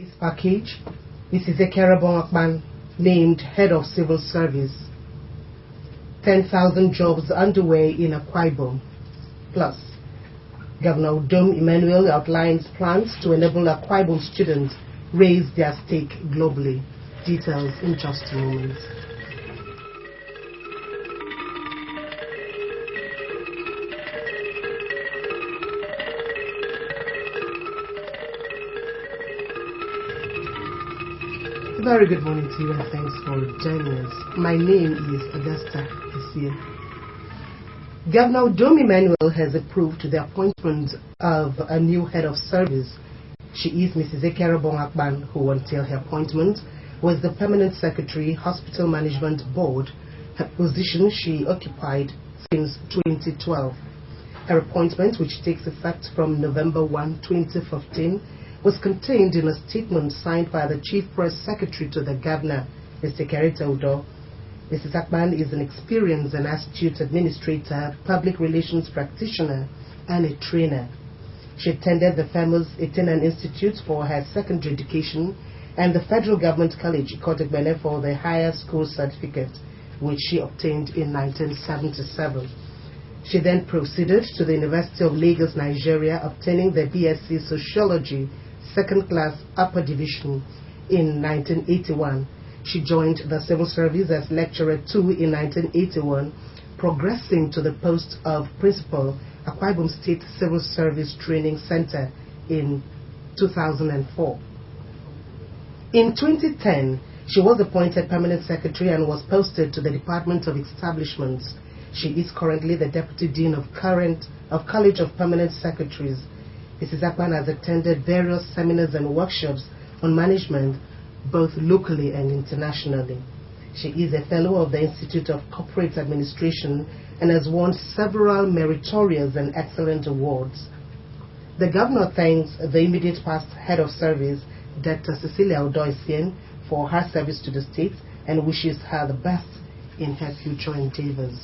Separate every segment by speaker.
Speaker 1: This package, Mrs. Ekerabong Akpan named Head of Civil Service. 10,000 jobs underway in Akwa Ibom. Plus, Governor Udom Emmanuel outlines plans to enable Akwa Ibom students raise their stake globally. Details in just a moment. Very good morning to you and thanks for joining us. My name is Augusta Isia. Governor Udom Emmanuel has approved the appointment of a new head of service. She is Mrs. Ekerabong Akpan, who until her appointment was the Permanent Secretary, Hospital Management Board, a position she occupied since 2012. Her appointment, which takes effect from November 1, 2015, was contained in a statement signed by the Chief Press Secretary to the Governor, Mr. Kerita Udo. Mrs. Akpan is an experienced and astute administrator, public relations practitioner, and a trainer. She attended the famous Itinan Institute for her secondary education and the Federal Government College, Ikotegbene, for the higher school certificate, which she obtained in 1977. She then proceeded to the University of Lagos, Nigeria, obtaining the BSc Sociology, second class upper division in 1981. She joined the civil service as lecturer 2 in 1981, progressing to the post of principal, Akwa Ibom State Civil Service Training Center in 2004. In 2010, she was appointed permanent secretary and was posted to the Department of Establishments. She is currently the Deputy Dean of College of Permanent Secretaries. Mrs. Akpan has attended various seminars and workshops on management, both locally and internationally. She is a fellow of the Institute of Corporate Administration and has won several meritorious and excellent awards. The Governor thanks the immediate past head of service, Dr. Cecilia Odoisien, for her service to the state and wishes her the best in her future endeavors.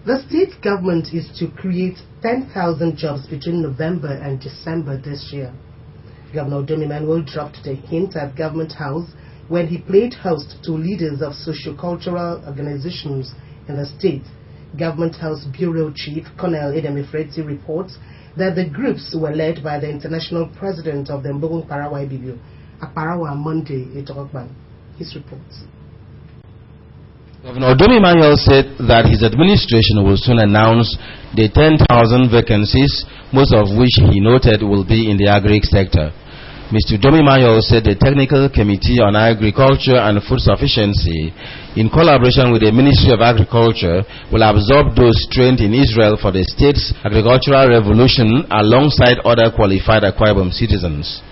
Speaker 1: The state government is to create 10,000 jobs between November and December this year. Governor Udom Emmanuel dropped the hint at Government House when he played host to leaders of socio-cultural organizations in the state. Government House Bureau Chief Colonel Edem Ifreti reports that the groups were led by the international president of the Mbogong Parawa Ibibio, Aparawa Monday Etogban. His reports.
Speaker 2: Governor Udom Emmanuel said that his administration will soon announce the 10,000 vacancies, most of which he noted will be in the agri sector. Mr. Udom Emmanuel said the Technical Committee on Agriculture and Food Sufficiency, in collaboration with the Ministry of Agriculture, will absorb those trained in Israel for the state's agricultural revolution alongside other qualified Akwa Ibom citizens.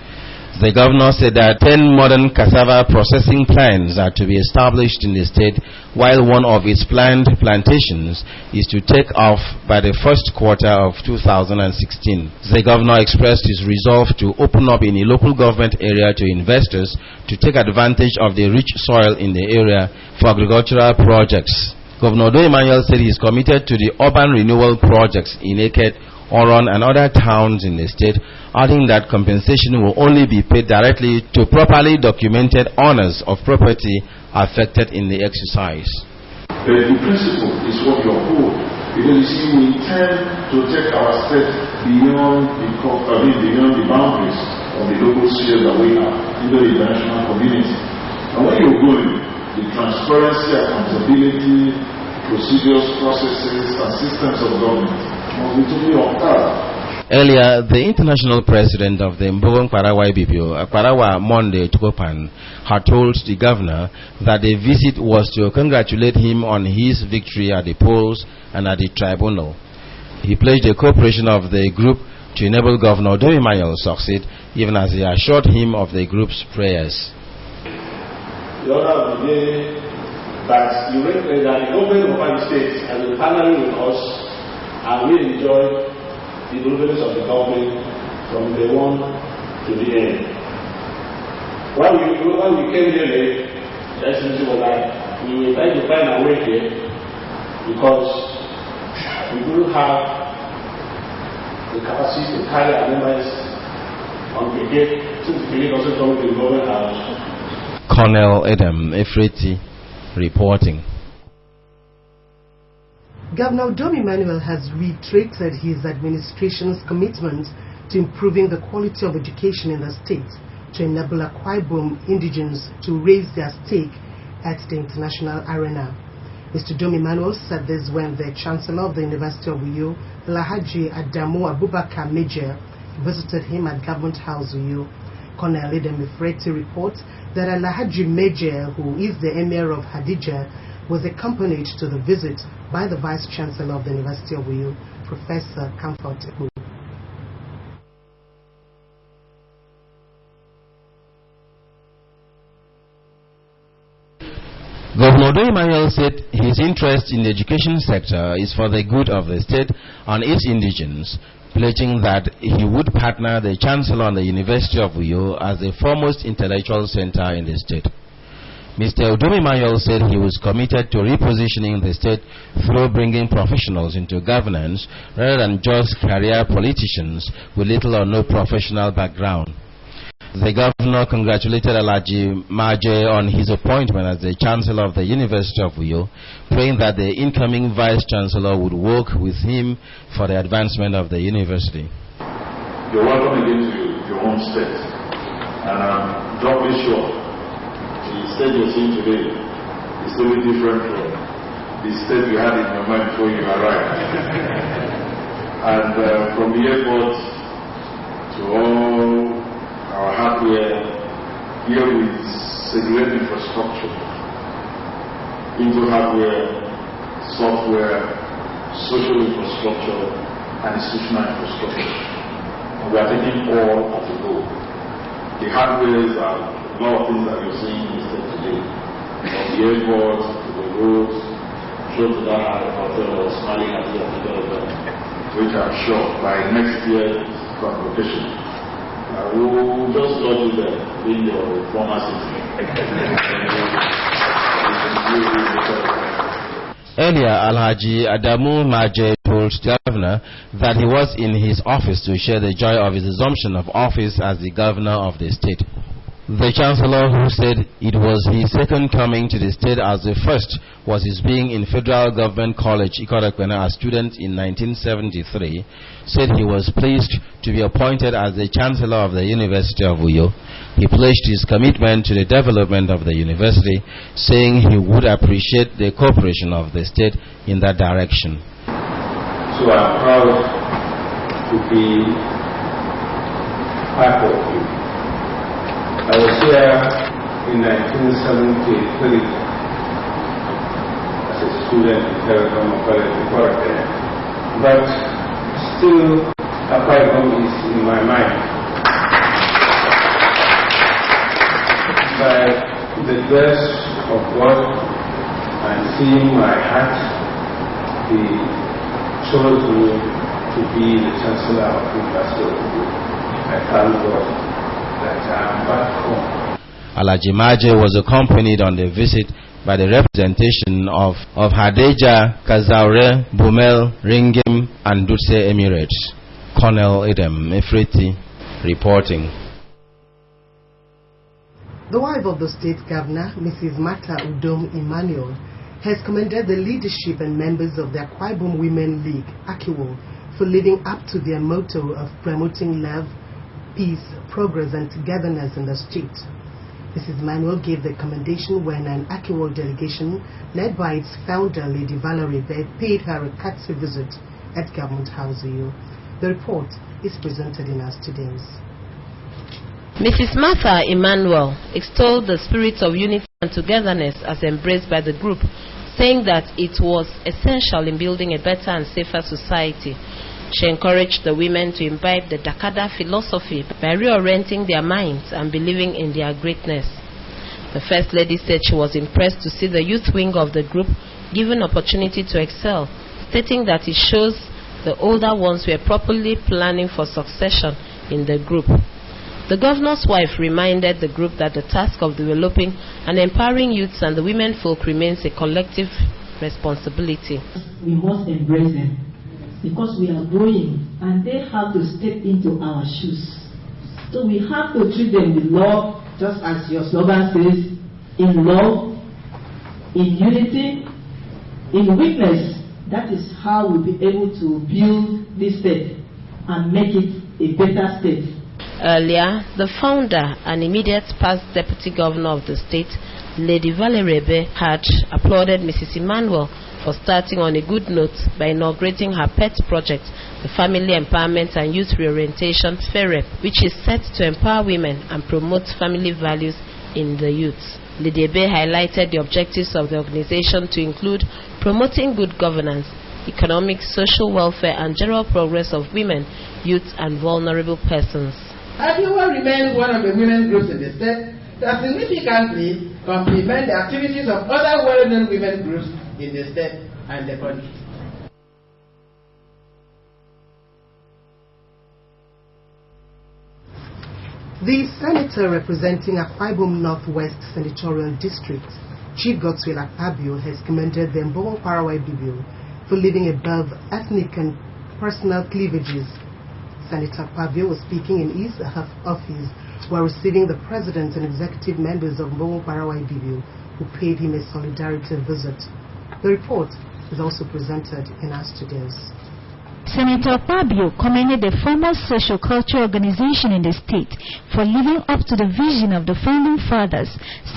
Speaker 2: The governor said that 10 modern cassava processing plants are to be established in the state, while one of its planned plantations is to take off by the first quarter of 2016. The governor expressed his resolve to open up in a local government area to investors to take advantage of the rich soil in the area for agricultural projects. Governor Udom Emmanuel said he is committed to the urban renewal projects in Eket, Oron, and other towns in the state, adding that compensation will only be paid directly to properly documented owners of property affected in the exercise.
Speaker 3: The principle is what you uphold, because you see, we intend to take our state beyond the boundaries of the local sphere that we have into the international community. And when you're going, the transparency, accountability, procedures, processes, and systems of government must be to be upheld.
Speaker 2: Earlier, the international president of the Mbogong Parawa Ibibio, Aparawa Monday Tukopan, had told the governor that the visit was to congratulate him on his victory at the polls and at the tribunal. He pledged the cooperation of the group to enable Governor Udom Emmanuel succeed, even as he assured him of the group's prayers.
Speaker 4: The order of the day that the government of the state and the partnering with us, and we enjoy the deliverance of the government from the one to the end. When we came here late, the SMC was like, we were trying to find a way here because we do have the capacity to carry our members since the beginning also come to the government house.
Speaker 2: Colonel Adam Efreti reporting.
Speaker 1: Governor Udom Emmanuel has reiterated his administration's commitment to improving the quality of education in the state to enable Akwa Ibom indigenes to raise their stake at the international arena. Mr. Udom Emmanuel said this when the Chancellor of the University of Uyo, Alhaji Adamu Abubakar Major, visited him at Government House Uyo. Colonel Adam Efreti reports that Alhaji Major, who is the Emir of Hadija, was accompanied to the visit by the Vice Chancellor of the University of Uyo, Professor Comfort Ekpo.
Speaker 2: Governor Udom Emmanuel said his interest in the education sector is for the good of the state and its indigenes, pledging that he would partner the Chancellor and the University of Uyo as the foremost intellectual center in the state. Mr. Udom Emmanuel said he was committed to repositioning the state through bringing professionals into governance rather than just career politicians with little or no professional background. The governor congratulated Alhaji Maje on his appointment as the Chancellor of the University of Uyo, praying that the incoming Vice Chancellor would work with him for the advancement of the university.
Speaker 3: You're welcome again to your own state. And I'm doubly sure the state you're seeing today is totally different from the state you had in your mind before you arrived. And from the airport to all our hardware, here with segregated infrastructure into hardware, software, social infrastructure, and institutional infrastructure. And we are taking all as a go. The hardware are a lot of things that you're seeing in the state today. From the airport to the roads, show to that hotel or smiling at the development, which I'm sure by next year's convocation, we will just lodge you there in your former city.
Speaker 2: Earlier, Alhaji Adamu Maje told the governor that he was in his office to share the joy of his assumption of office as the governor of the state. The Chancellor, who said it was his second coming to the state as the first was his being in Federal Government College, Ikorekpena, as student in 1973, said he was pleased to be appointed as the Chancellor of the University of Uyo. He pledged his commitment to the development of the university, saying he would appreciate the cooperation of the state in that direction.
Speaker 5: So I'm proud to be part of you. I was here in 1973 as a student in Telecom College before that. But still, Akwa Ibom is in my mind. By the grace of God and seeing my heart, He chose me to be the Chancellor of the University of Uyo. I thank God.
Speaker 2: Alhaji Maje was accompanied on the visit by the representation of Hadija, Kazaure, Bumel, Ringim, and Dutse Emirates. Colonel Adam Efreti reporting.
Speaker 1: The wife of the state governor, Mrs. Martha Udom Emmanuel, has commended the leadership and members of the Akwa Ibom Women League, AKIWO, for living up to their motto of promoting love, peace, progress, and togetherness in the state. Mrs. Manuel gave the commendation when an AKIWO delegation, led by its founder, Lady Valerie Bed, paid her a courtesy visit at Government House Uyo. The report is presented in our studios.
Speaker 6: Mrs. Martha Emmanuel extolled the spirit of unity and togetherness as embraced by the group, saying that it was essential in building a better and safer society. She encouraged the women to imbibe the Dakada philosophy by reorienting their minds and believing in their greatness. The First Lady said she was impressed to see the youth wing of the group given opportunity to excel, stating that it shows the older ones were properly planning for succession in the group. The governor's wife reminded the group that the task of developing and empowering youths and the women folk remains a collective responsibility.
Speaker 7: We must embrace them, because we are growing and they have to step into our shoes. So we have to treat them with love, just as your slogan says, in love, in unity, in witness. That is how we'll be able to build this state and make it a better state.
Speaker 6: Earlier, the founder and immediate past deputy governor of the state, Lady Valerie Ebe, had applauded Mrs. Emmanuel for starting on a good note by inaugurating her pet project, the Family Empowerment and Youth Reorientation FEREP, which is set to empower women and promote family values in the youth. Lady Ebe highlighted the objectives of the organization to include promoting good governance, economic, social welfare, and general progress of women, youth, and vulnerable persons.
Speaker 8: Abiwa remains one of the women groups in the state that significantly complement the activities of other well-known women groups in the state and the country.
Speaker 1: The senator representing Akwa Ibom Northwest Senatorial District, Chief Godswill Akpabio, has commended the Mbongo Parawa Ibibio for living above ethnic and personal cleavages. Senator Akpabio was speaking in his office while receiving the president and executive members of Mbongo Parawa Ibibio, who paid him a solidarity visit. The report is also presented in our studios.
Speaker 9: Senator Akpabio commended the former social culture organization in the state for living up to the vision of the founding fathers,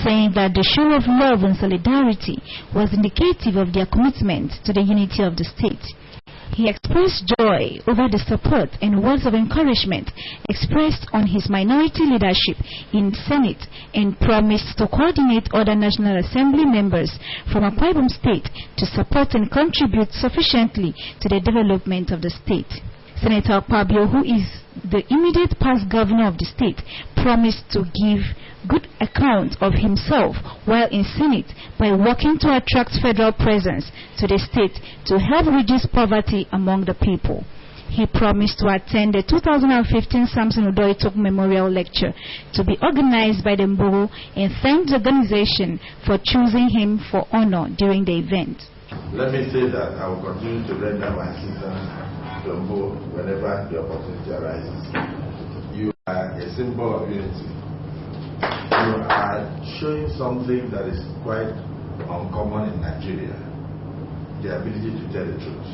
Speaker 9: saying that the show of love and solidarity was indicative of their commitment to the unity of the state. He expressed joy over the support and words of encouragement expressed on his minority leadership in Senate and promised to coordinate other National Assembly members from Akwa Ibom State to support and contribute sufficiently to the development of the state. Senator Akpabio, who is the immediate past governor of the state, promised to give good account of himself while in Senate by working to attract federal presence to the state to help reduce poverty among the people. He promised to attend the 2015 Samson Udoitok Memorial Lecture to be organized by the Mboro and thanked the organization for choosing him for honor during the event.
Speaker 10: Let me say that I will continue to render my assistance to Mboro whenever the opportunity arises. You are a symbol of unity. You are showing something that is quite uncommon in Nigeria, the ability to tell the truth.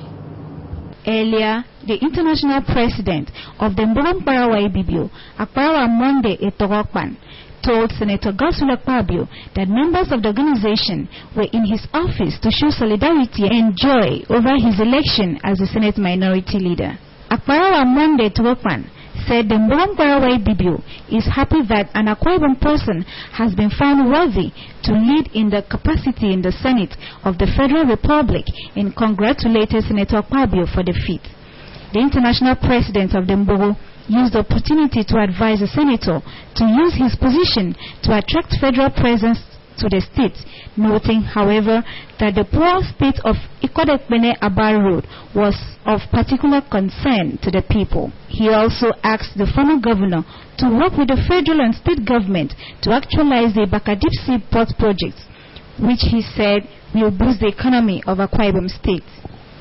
Speaker 9: Earlier, the international president of the Mboro Parawa Ibibio, Akparawa Monde Etorokpan, told Senator Godswill Akpabio that members of the organization were in his office to show solidarity and joy over his election as the Senate Minority Leader. Akparawa Monde Etorokpan said the Mboro Parawa Ibibio is happy that an Akwa Ibom person has been found worthy to lead in the capacity in the Senate of the Federal Republic and congratulated Senator Akpabio for the feat. The international president of the Mboro used the opportunity to advise the senator to use his position to attract federal presence to the state, noting, however, that the poor state of Ikodekbene Abar Road was of particular concern to the people. He also asked the former governor to work with the federal and state government to actualize the Bakadipsi port project, which he said will boost the economy of Akwa Ibom State.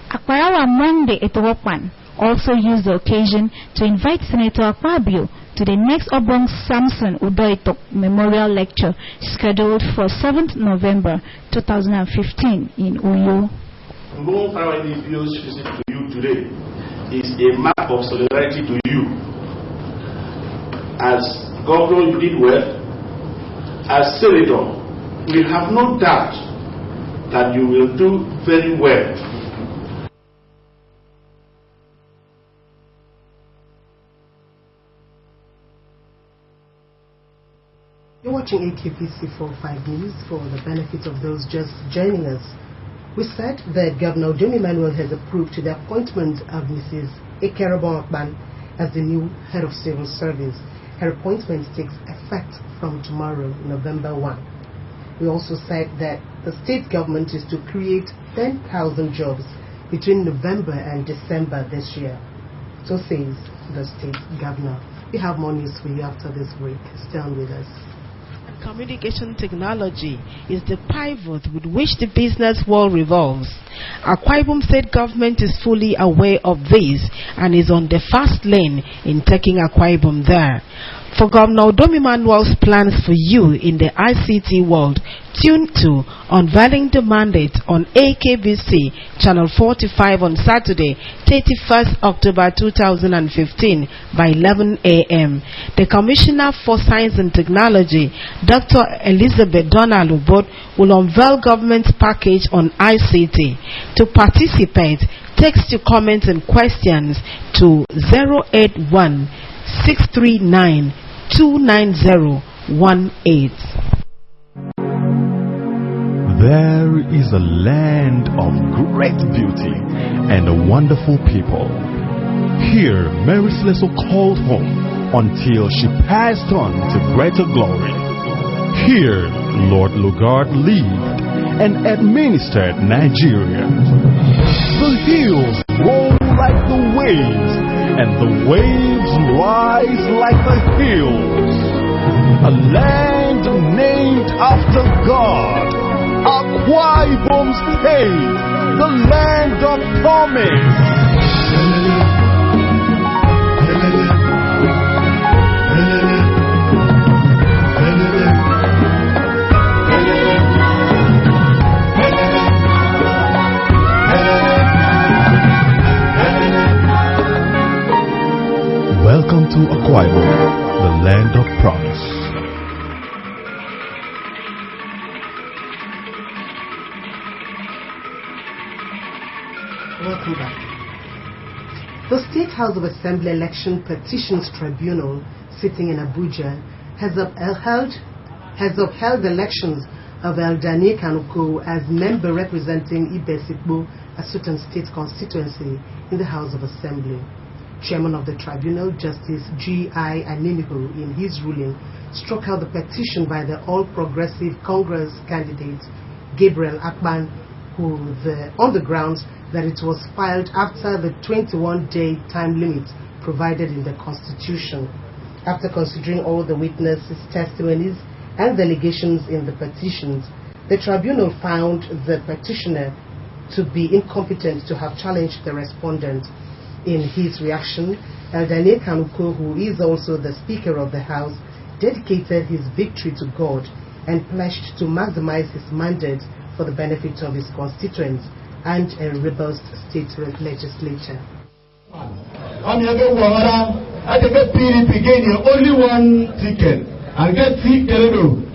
Speaker 9: Akparawa Monde Etorokpan also used the occasion to invite Senator Akpabio to the next Obong Samson Udoitok Memorial Lecture scheduled for 7th November 2015 in Uyo.
Speaker 4: Mbongo Parawa Ibibio's visit to you today is a mark of solidarity to you. As governor, you did well. As senator, we have no doubt that you will do very well.
Speaker 1: You're watching AKPC 45 News. For the benefit of those just joining us, we said that Governor Udomi Emmanuel has approved to the appointment of Mrs. Ekerobon Akpan as the new head of civil service. Her appointment takes effect from tomorrow, November 1. We also said that the state government is to create 10,000 jobs between November and December this year. So says the state governor. We have more news for you after this break. Stay on with us.
Speaker 11: Communication technology is the pivot with which the business world revolves. Akwa Ibom State government is fully aware of this and is on the fast lane in taking Akwa Ibom there. For Governor Udomi Manuel's plans for you in the ICT world, tune to Unveiling the Mandate on AKBC Channel 45 on Saturday, 31st October 2015 by 11 a.m. The Commissioner for Science and Technology, Dr. Elizabeth Donald-Ubod, will unveil government's package on ICT. To participate, text your comments and questions to 081 639 29018.
Speaker 12: There is a land of great beauty and wonderful people. Here, Mary Slessor called home until she passed on to greater glory. Here, Lord Lugard lived and administered Nigeria. The hills roll like the waves, and the waves rise like the hills. A land named after God, Akwa Ibom State, the land of promise. Welcome to Akwa Ibom, the land of promise.
Speaker 1: Welcome back. The State House of Assembly Election Petitions Tribunal, sitting in Abuja, has upheld elections of Eldanie Kanuko as member representing Ibesikbo, a certain state constituency, in the House of Assembly. Chairman of the tribunal, Justice G.I. Animiho, in his ruling, struck out the petition by the All Progressive Congress candidate, Gabriel Akpan, on the grounds that it was filed after the 21-day time limit provided in the Constitution. After considering all the witnesses' testimonies and the allegations in the petitions, the tribunal found the petitioner to be incompetent to have challenged the respondent. In his reaction, Eldanie Kanuko, who is also the Speaker of the House, dedicated his victory to God and pledged to maximize his mandate for the benefit of his constituents and a robust state legislature.
Speaker 13: I'm here to I think PDP gain only one ticket. I get ticket for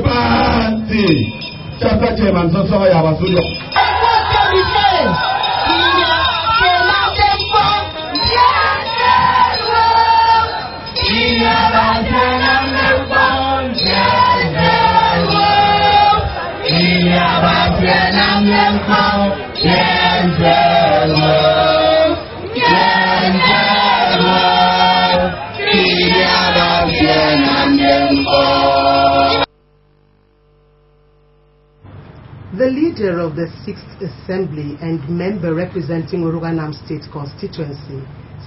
Speaker 13: party. Chapter chairman, so sorry, I was with you. What can we say?
Speaker 1: The leader of the 6th Assembly and member representing Oroganam State constituency,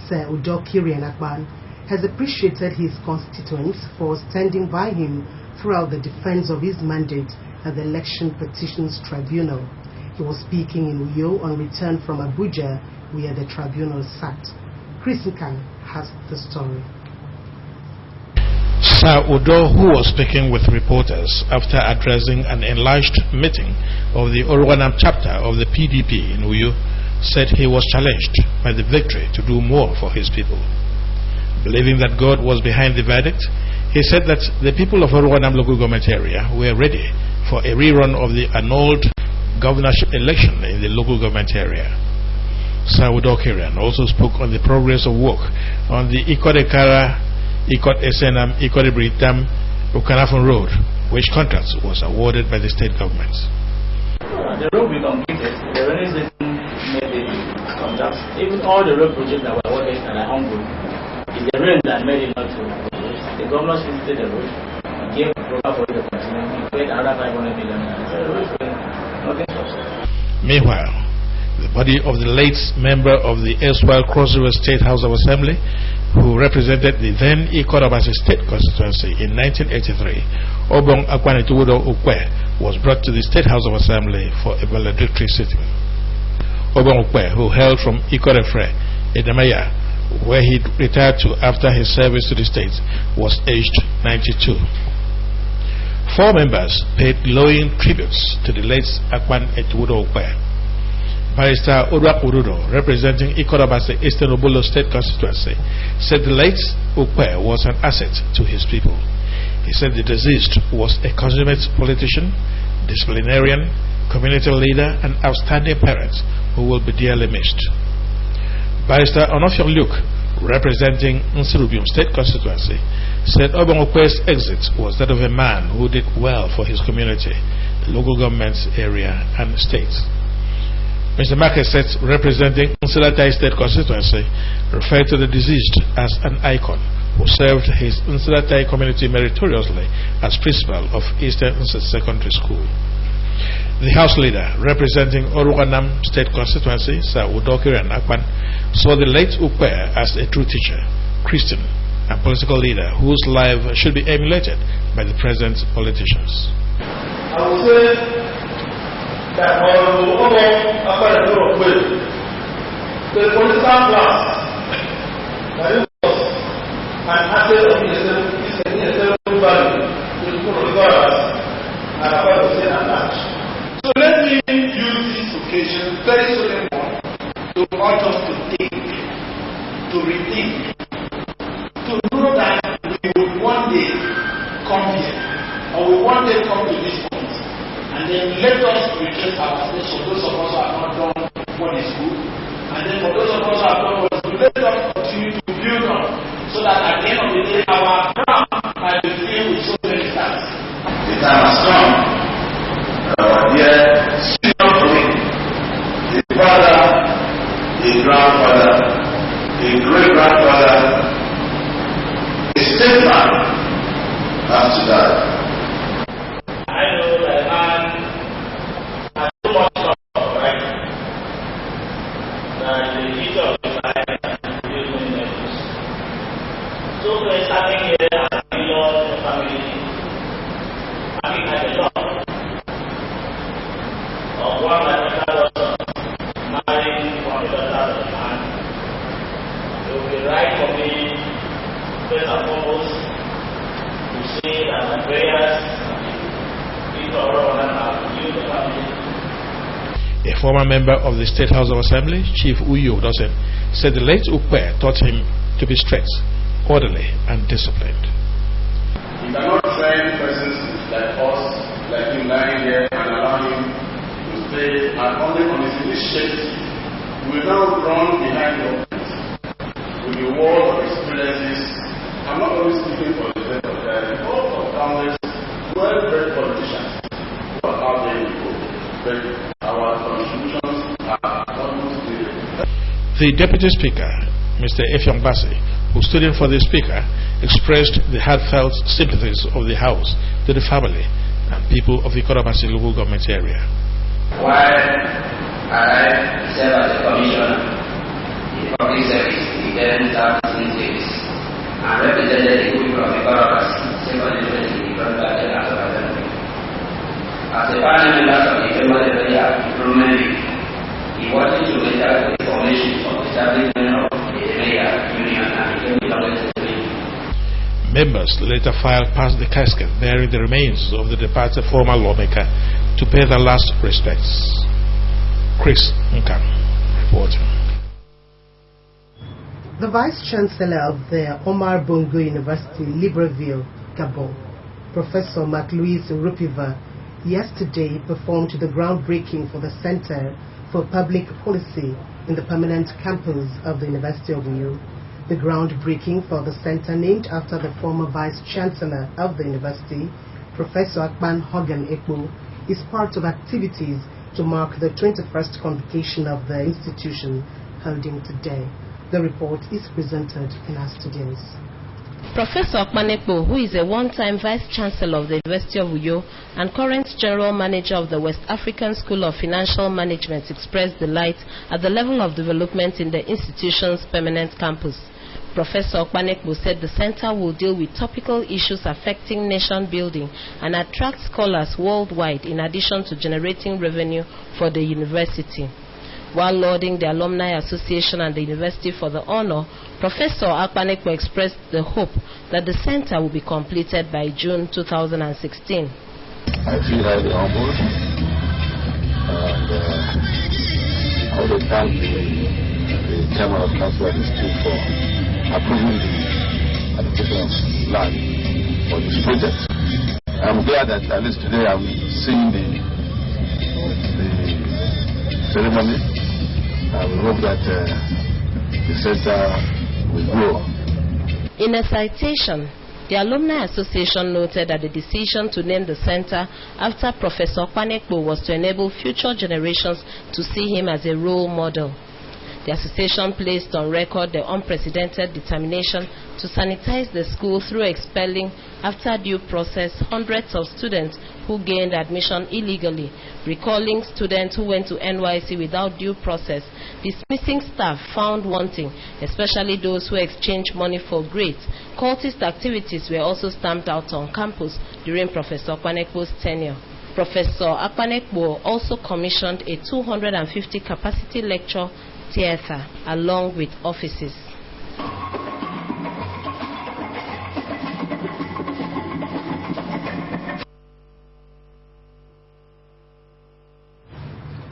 Speaker 1: Sir Udo Kirian Akpan, has appreciated his constituents for standing by him throughout the defense of his mandate at the Election Petitions Tribunal. He was speaking in Uyo on return from Abuja, where the tribunal sat. Chris Nkan has the story.
Speaker 14: Sir Udo, who was speaking with reporters after addressing an enlarged meeting of the Oroganam chapter of the PDP in Uyo, said he was challenged by the victory to do more for his people. Believing that God was behind the verdict, he said that the people of Oroganam local government area were ready for a rerun of the annulled governorship election in the local government area. Sir Udo Kirian also spoke on the progress of work on the Ikot-Ekara, Ikot-Esenam, Ikot-Ibritam, Ukanafon Road, which contract was awarded by the state government.
Speaker 15: The road we completed, the rainy season made it contract. Even all the road projects that were awarded and are ongoing, it's the rain that made it not to. The government visited the road, gave proper for the continent, paid another 500 million. So the road is nothing.
Speaker 14: Meanwhile, The body of the late member of the erstwhile Cross River State House of Assembly, who represented the then Ikorobasi State constituency in 1983, Obong Akwanetuwodo Ukwe, was brought to the State House of Assembly for a valedictory sitting. Obong Ukwe, who hailed from Ikorefre, Edemaya, where he retired to after his service to the state, was aged 92. 4 members paid glowing tributes to the late Akwanetuwodo Ukwe. Barrister Odwak Urudo, representing Ikorobasi Eastern Obolo State constituency, said the late Ukwe was an asset to his people. He said the deceased was a consummate politician, disciplinarian, community leader, and outstanding parent who will be dearly missed. Barrister Onofio Luke, representing Nsirubium State constituency, said Obong Ukwe's exit was that of a man who did well for his community, the local government area, and the state. Mr. Marqueset, representing Nsilatai State constituency, referred to the deceased as an icon who served his Nsilatai community meritoriously as principal of Eastern Secondary School. The House leader, representing Oruganam State constituency, Sir Udokiri Akpan, saw the late Ukwe as a true teacher, Christian, and political leader whose life should be emulated by the present politicians.
Speaker 4: I would say that when the political class that it was an asset of inestimable value to the people of God and about the state at large. So let me use this occasion, very solemn one, to urge us to think, to rethink, to know that we will one day come here, or we one day come to this point. And then let us retrace our steps for those of us who have not done what is good. And then for those of us who have done what is good, let us continue to build on so that at the end of the day, our ground might be filled with so many stars.
Speaker 16: The time has come. Our dear senior colleague, the father, the grandfather, the great-grandfather, a statesman has to die.
Speaker 15: I know that man has so much love, right? That the future of his life is in the news. So we're starting here as a Lord and family. Having had a lot of one my daughter marrying one of the daughter of the man. It will be right for me, first and foremost, to say that my prayers.
Speaker 14: A former member of the State House of Assembly, Chief Uyo Dosen, said the late Ukwe taught him to be straight, orderly, and disciplined.
Speaker 4: You cannot train persons like us, like him lying here, and allow him to stay and only on his shape. We will now run behind your feet with the wall of experiences. I'm not always speaking for the sake of that. Both of families, well-bred politicians.
Speaker 14: The Deputy Speaker, Mr. Effiong Basi, who stood in for the Speaker, expressed the heartfelt sympathies of the House to the family and people of the Ikorobasi local government area.
Speaker 17: While I serve as a commissioner in public service in the 2006 and represented the people of Ikorobasi, as a panel member of the Federal Improvement League, he wanted to gather information on the establishment of the area union and the
Speaker 14: Members later filed past the casket bearing the remains of the departed former lawmaker to pay their last respects. Chris Nkam reporting.
Speaker 1: The Vice Chancellor of the Omar Bongo University, Libreville, Gabon, Professor Marc-Louis Rupiva, yesterday performed the groundbreaking for the Center for Public Policy in the permanent campus of the University of Uyo. The groundbreaking for the center, named after the former Vice Chancellor of the University, Professor Akpan Hogan Ekpo, is part of activities to mark the 21st convocation of the institution holding today. The report is presented in our studios.
Speaker 6: Professor Okpanekpo, who is a one-time Vice Chancellor of the University of Uyo and current General Manager of the West African School of Financial Management, expressed delight at the level of development in the institution's permanent campus. Professor Okpanekpo said the center will deal with topical issues affecting nation building and attract scholars worldwide in addition to generating revenue for the university. While lauding the Alumni Association and the university for the honor, Professor Okpanekpo expressed the hope that the center will be completed by June 2016.
Speaker 18: I feel highly humbled, and I want to thank the Chairman of Council Institute for approving the allocation of land for this project. I'm glad that at least today I'm seeing the ceremony. I will hope that the center will grow.
Speaker 6: In a citation, the Alumni Association noted that the decision to name the center after Professor Okpanekpo was to enable future generations to see him as a role model. The association placed on record the unprecedented determination to sanitize the school through expelling, after due process, hundreds of students who gained admission illegally, recalling students who went to NYSC without due process, dismissing staff found wanting, especially those who exchanged money for grades. Cultist activities were also stamped out on campus during Professor Okpanekpo's tenure. Professor Okpanekpo also commissioned a 250 capacity lecture theater along with offices.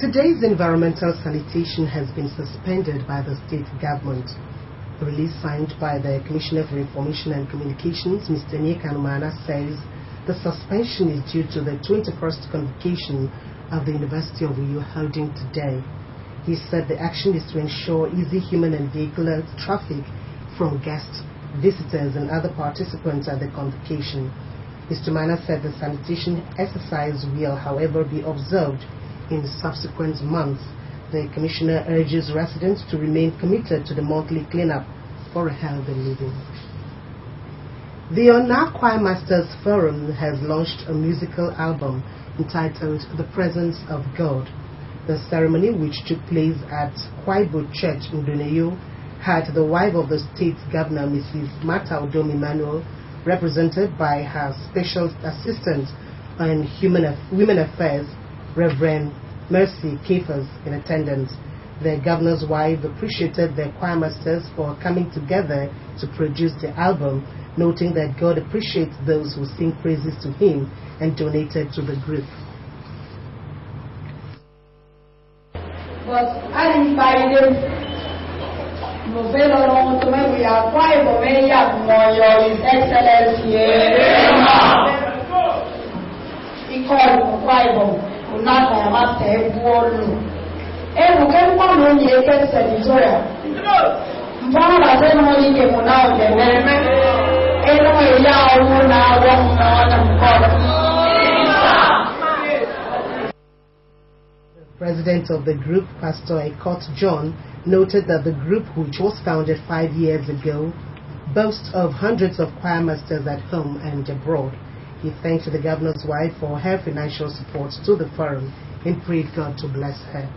Speaker 1: Today's environmental sanitation has been suspended by the state government. The release signed by the Commissioner for Information and Communications, Mr. Nyekanumana, says the suspension is due to the 21st convocation of the University of Uyo holding today. He said the action is to ensure easy human and vehicular traffic from guests, visitors, and other participants at the convocation. Mr. Mana said the sanitation exercise will, however, be observed in subsequent months. The Commissioner urges residents to remain committed to the monthly cleanup for a healthy living. The Ona Choir Masters Forum has launched a musical album entitled The Presence of God. The ceremony, which took place at Kwaibo Church in Doneyo, had the wife of the state governor, Mrs. Martha Odom Emmanuel, represented by her special assistant on women affairs, Reverend Mercy Kefas, in attendance. The governor's wife appreciated the choir masters for coming together to produce the album, noting that God appreciates those who sing praises to Him, and donated to the group.
Speaker 19: But I didn't find it. Novella to me, we are quite many of His Excellency. He called Bible, not my master, Wall. And we can come on the Excellency. Mbona sema yike munao dememe eno ya una wona mkono.
Speaker 1: President of the group, Pastor Ekot John, noted that the group, which was founded 5 years ago, boasts of hundreds of choir masters at home and abroad. He thanked the governor's wife for her financial support to the forum and prayed God to bless her.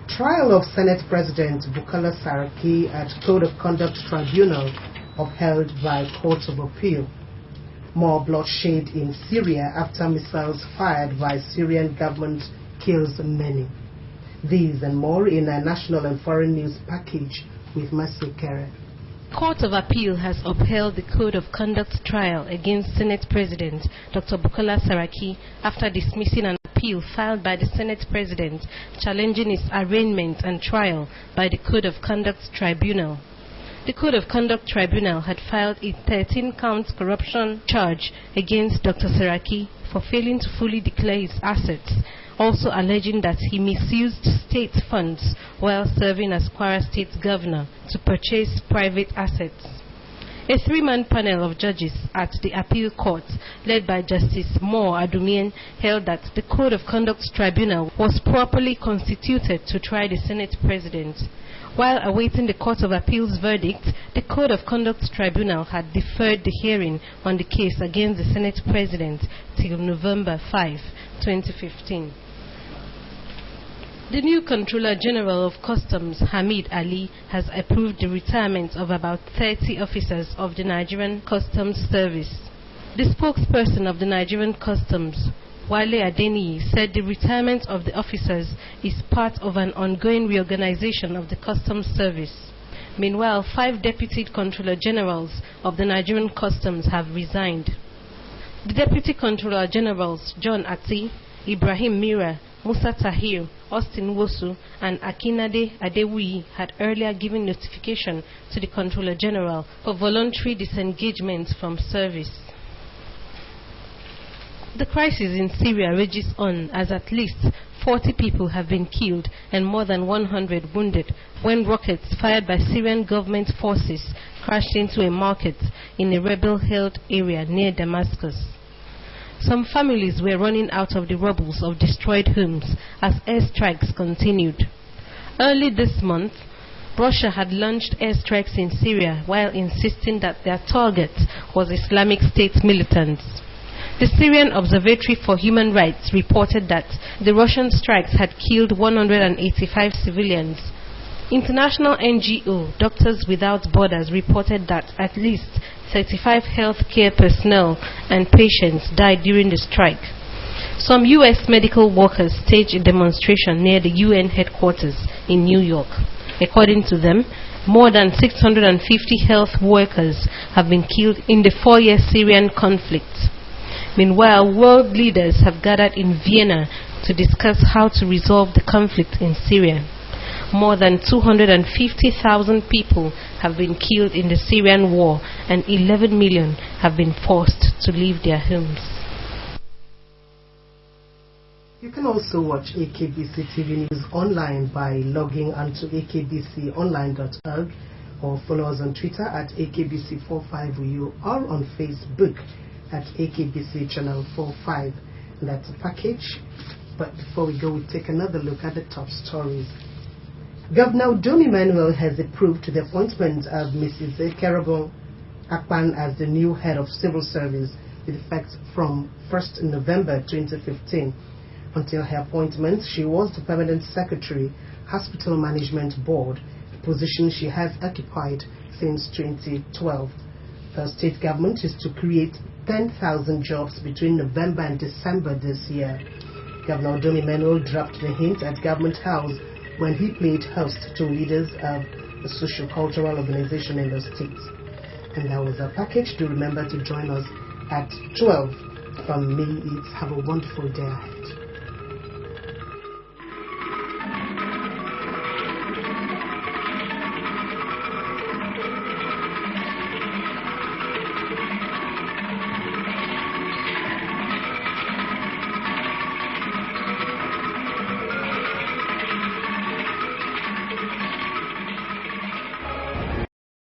Speaker 1: Trial of Senate President Bukola Saraki at Code of Conduct Tribunal upheld by Court of Appeal. More bloodshed in Syria after missiles fired by Syrian government kills many. These and more in a national and foreign news package with Mercy Kere.
Speaker 6: Court of Appeal has upheld the Code of Conduct trial against Senate President Dr. Bukola Saraki after dismissing an appeal filed by the Senate President challenging his arraignment and trial by the Code of Conduct Tribunal. The Code of Conduct Tribunal had filed a 13-count corruption charge against Dr. Saraki for failing to fully declare his assets, also alleging that he misused state funds while serving as Kwara State Governor to purchase private assets. A 3-man panel of judges at the appeal court, led by Justice Moore Adumien, held that the Code of Conduct Tribunal was properly constituted to try the Senate President. While awaiting the Court of Appeal's verdict, the Code of Conduct Tribunal had deferred the hearing on the case against the Senate President till November 5, 2015. The new Controller General of Customs, Hamid Ali, has approved the retirement of about 30 officers of the Nigerian Customs Service. The spokesperson of the Nigerian Customs, Wale Adeniyi, said the retirement of the officers is part of an ongoing reorganization of the Customs Service. Meanwhile, 5 Deputy Controller Generals of the Nigerian Customs have resigned. The Deputy Controller Generals, John Ati, Ibrahim Mira, Musa Tahir, Austin Wosu, and Akinade Adewuyi had earlier given notification to the Controller General for voluntary disengagement from service. The crisis in Syria rages on as at least 40 people have been killed and more than 100 wounded when rockets fired by Syrian government forces crashed into a market in a rebel-held area near Damascus. Some families were running out of the rubble of destroyed homes as airstrikes continued. Early this month, Russia had launched airstrikes in Syria while insisting that their target was Islamic State militants. The Syrian Observatory for Human Rights reported that the Russian strikes had killed 185 civilians. International NGO Doctors Without Borders reported that at least 35 healthcare personnel and patients died during the strike. Some U.S. medical workers staged a demonstration near the UN headquarters in New York. According to them, more than 650 health workers have been killed in the 4-year Syrian conflict. Meanwhile, world leaders have gathered in Vienna to discuss how to resolve the conflict in Syria. More than 250,000 people have been killed in the Syrian war and 11 million have been forced to leave their homes.
Speaker 1: You can also watch AKBC TV News online by logging onto akbconline.org or follow us on Twitter at AKBC45UU or on Facebook at AKBC Channel 45. That's a package. But before we go, we take another look at the top stories. Governor Udom Emmanuel has approved the appointment of Mrs. Ekerabon Akpan as the new head of civil service with effect from 1st November 2015. Until her appointment, she was the permanent secretary, Hospital Management Board, a position she has occupied since 2012. The state government is to create 10,000 jobs between November and December this year. Governor Udom Emmanuel dropped the hint at Government House when he played host to leaders of the socio-cultural organization in the state. And that was our package. Do remember to join us at 12 from me. Have a wonderful day ahead.